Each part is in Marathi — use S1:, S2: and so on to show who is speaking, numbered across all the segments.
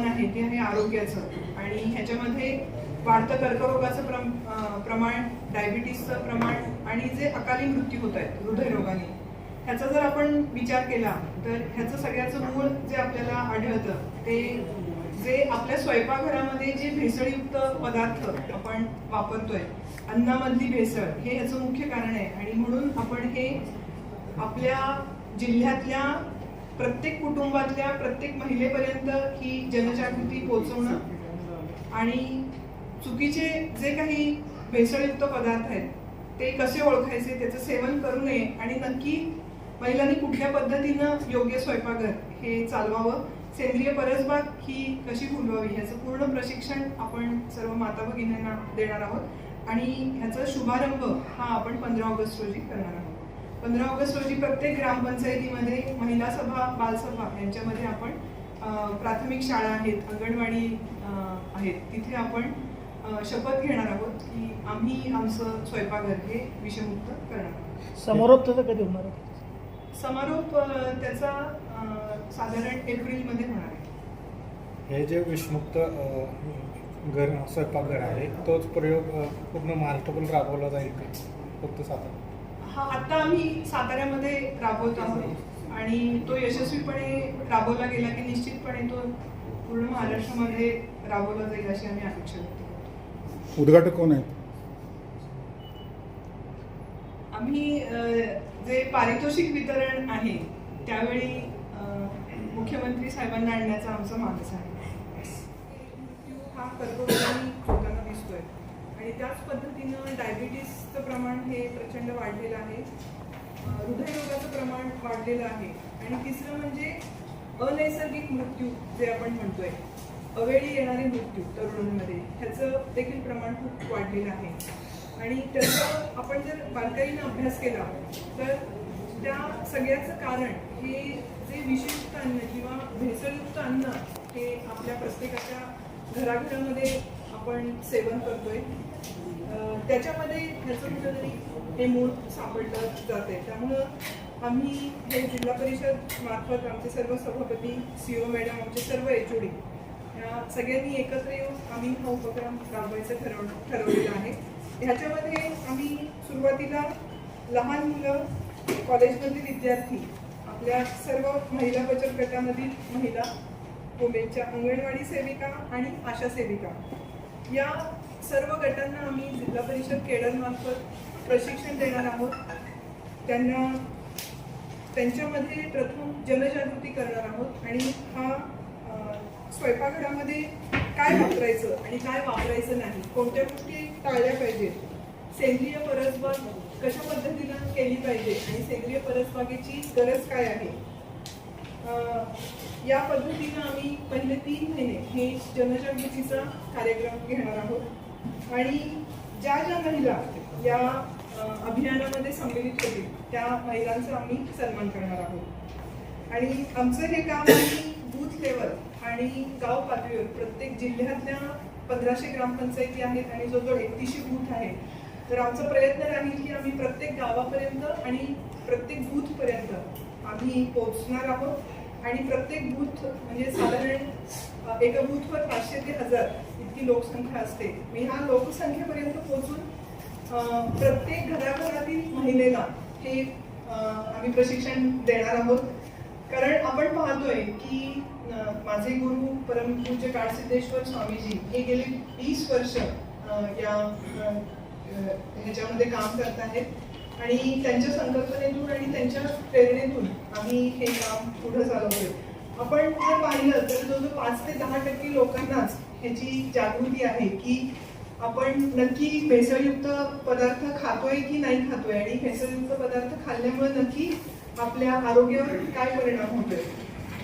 S1: आव्हान आहे ते आहे आरोग्याचं, आणि ह्याच्यामध्ये वाढतं कर्करोगाचं प्रमाण, डायबिटीसचं प्रमाण आणि जे अकाली मृत्यू होत आहेत हृदयरोगाने, ह्याचा जर आपण विचार केला तर ह्याचं सगळ्याचं मूळ जे आपल्याला आढळतं ते जे आपल्या स्वयंपाकघरामध्ये जे भेसळयुक्त पदार्थ आपण वापरतोय, अन्नामधली भेसळ, हे ह्याचं मुख्य कारण आहे. आणि म्हणून आपण हे आपल्या जिल्ह्यातल्या प्रत्येक कुटुंबातल्या प्रत्येक महिलेपर्यंत ही जनजागृती पोहोचवणं आणि चुकीचे जे काही भेसळयुक्त पदार्थ आहेत ते कसे ओळखायचे, त्याचं सेवन करू नये आणि नक्की महिलांनी कुठल्या पद्धतीनं योग्य स्वयंपाकघर हे चालवावं, सेंद्रिय परसबाग ही कशी फुलवावी ह्याचं पूर्ण प्रशिक्षण आपण सर्व माता भगिनींना देणार आहोत. आणि ह्याचा शुभारंभ हा आपण 15 ऑगस्ट रोजी करणार आहोत. 15 ऑगस्ट रोजी प्रत्येक ग्रामपंचायतीमध्ये महिला सभा, बालसभा यांच्यामध्ये आपण प्राथमिक शाळा आहेत, अंगणवाडी आहेत, तिथे आपण शपथ घेणार आहोत की आम्ही आमचं स्वयंपाकघर हे विषमुक्त करणार आहोत.
S2: समारोप त्याचा कधी होणार आहे?
S1: समारोप त्याचा साधारण एप्रिलमध्ये होणार आहे.
S3: हे जे विषमुक्त घर स्वयंपाकघर आहे तोच प्रयोग पूर्ण महाराष्ट्रभर राबवला जाईल का, फक्त सातारा?
S1: हा, आता आम्ही साताऱ्यामध्ये राबवत आहोत आणि तो यशस्वीपणे राबवला गेला की निश्चितपणे तो पूर्ण महाराष्ट्रामध्ये राबवला जाईल अशी आम्ही अपेक्षा करतो.
S4: उद्घाटक कोण आहेत?
S1: आम्ही जे पारितोषिक वितरण आहे त्यावेळी मुख्यमंत्री साहेबांना आणण्याचा आमचा मानस आहे. हा कर्करोगाने होताना दिसतोय आणि त्याच पद्धतीनं डायबिटीसचं प्रमाण हे प्रचंड वाढलेलं आहे, हृदयरोगाचं प्रमाण वाढलेलं आहे आणि तिसरं म्हणजे अनैसर्गिक मृत्यू जे आपण म्हणतोय, अवेळी येणारे मृत्यू तरुणांमध्ये, ह्याचं देखील प्रमाण खूप वाढलेलं आहे. आणि त्याचा आपण जर बारकाईनं अभ्यास केला तर त्या सगळ्याचं कारण हे जे विषयुक्त अन्न किंवा भेसळयुक्त अन्न हे आपल्या प्रत्येकाच्या घराघरामध्ये आपण सेवन करतोय, त्याच्यामध्ये ह्याचं कुठेतरी हे मूळ सापडलं जाते. त्यामुळं आम्ही हे जिल्हा परिषद मार्फत आमचे सर्व सभापती, CO मॅडम, आमचे सर्व HOD या सगळ्यांनी एकत्र येऊन आम्ही हा उपक्रम राबवायचं ठरवलेलं आहे. ह्याच्यामध्ये आम्ही सुरुवातीला लहान मुलं, कॉलेजमधील विद्यार्थी, आपल्या सर्व महिला बचत गटामधील महिला, वुमेनच्या अंगणवाडी सेविका आणि आशा सेविका या सर्व गटांना आम्ही जिल्हा परिषद केडरमार्फत प्रशिक्षण देणार आहोत. त्यांना त्यांच्यामध्ये प्रथम जनजागृती करणार आहोत आणि हा स्वयंपाकघरामध्ये काय वापरायचं आणि काय वापरायचं नाही, कोणत्या गोष्टी टाळल्या पाहिजेत, सेंद्रिय परसबाग कशा पद्धतीनं केली पाहिजे आणि सेंद्रिय परसबागेची गरज काय आहे, या पद्धतीनं आम्ही पहिले 3 महिने हे जनजागृतीचा कार्यक्रम घेणार आहोत. आणि ज्या ज्या महिला या अभियानामध्ये सम्मिलित होतील त्या महिलांचा आम्ही सन्मान करणार आहोत. आणि आमचं हे काम आम्ही बूथ लेवल आणि गाव पातळीवर प्रत्येक जिल्ह्यातल्या 1500 ग्रामपंचायती आहेत आणि जवळजवळ 3100 बूथ आहे. तर आमचा प्रयत्न राहील की आम्ही प्रत्येक गावापर्यंत आणि प्रत्येक बूथपर्यंत आम्ही पोहोचणार आहोत आणि प्रत्येक बूथ म्हणजे साधारण एका बूथवर 500 ते 1000 इतकी लोकसंख्या असते. ह्या लोकसंख्येपर्यंत पोहोचून प्रत्येक घराघरातील महिलेला हे आम्ही प्रशिक्षण देणार आहोत. कारण आपण पाहतोय की माझे गुरु परमपूज्य काळसिद्धेश्वर स्वामीजी हे गेले 20 वर्ष या ह्याच्यामध्ये काम करत आहेत आणि त्यांच्या संकल्पनेतून आणि त्यांच्या प्रेरणेतून आम्ही हे काम पुढे चालवतोय. आपण जर पाहिलं तर जवळजवळ 5 ते 10% लोकांनाच ह्याची जागृती आहे की आपण नक्की भेसळयुक्त पदार्थ खातोय की नाही खातोय आणि भेसळयुक्त पदार्थ खाल्ल्यामुळे नक्की आपल्या आरोग्यावर काय परिणाम होतोय.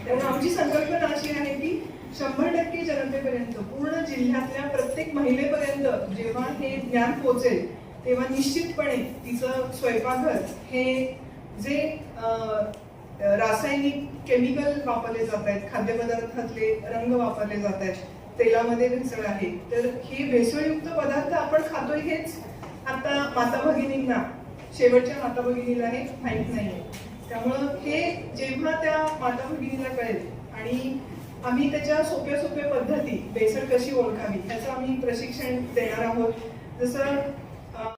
S1: त्यामुळे आमची संकल्पना अशी आहे की 100% जनतेपर्यंत, पूर्ण जिल्ह्यातल्या प्रत्येक महिलेपर्यंत जेव्हा हे ज्ञान पोहोचेल तेव्हा निश्चितपणे तिचं स्वयंपाकघर हे जे रासायनिक केमिकल वापरले जात आहेत, खाद्यपदार्थातले रंग वापरले जात आहेत, तेलामध्ये भेसळ आहे, तर हे भेसळयुक्त पदार्थ आपण खातोय हेच आता माता भगिनींना, शेवटच्या माता भगिनीला हे माहीत नाहीये. त्यामुळं हे जेव्हा त्या माता भगिनीला कळेल आणि आम्ही त्याच्या सोप्या सोप्या पद्धती भेसळ कशी ओळखावी याचं आम्ही प्रशिक्षण देणार आहोत. जसं